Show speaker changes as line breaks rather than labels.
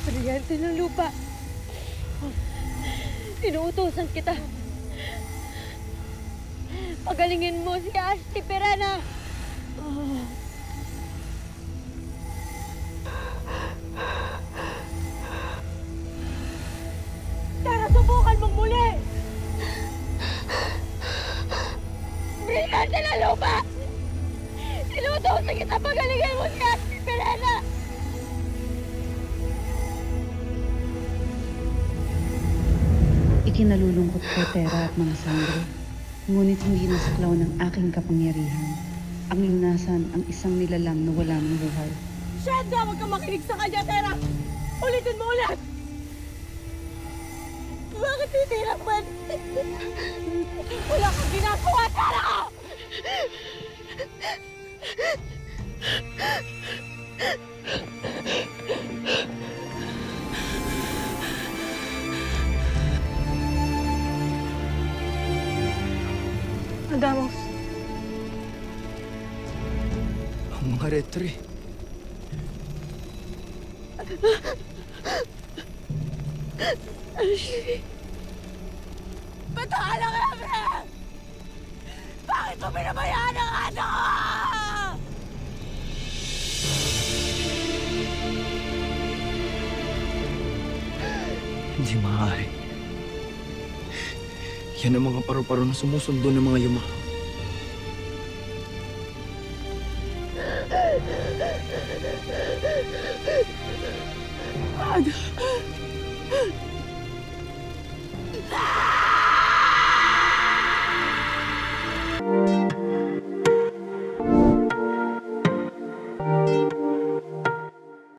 Brilyante ng lupa. Inuutosan kita. Pagalingin mo si Ashley Perena. Tara, subukan mong muli! Brilyante ng lupa! Inuutosan kita, pagalingin mo si Ashley Perena!
Ikinalulungkot ko, Tera at mga sangre. Ngunit hindi nasaklaw ng aking kapangyarihan. Ang lunasan ang isang nilalang na wala ng buhay.
Shanda, huwag kang makinig sa kanya, Tera! Ulitin mo ulit! Bakit hindi naman? Wala kang ginagawa, Tera! Adamos.
Ang mga retri.
Ashley! Batahala ka namin! Bakit mo pinabayaan ang anak ko?
Hindi maaari. Yan ang mga paru-paro na sumusundo ng mga yuma.
Father!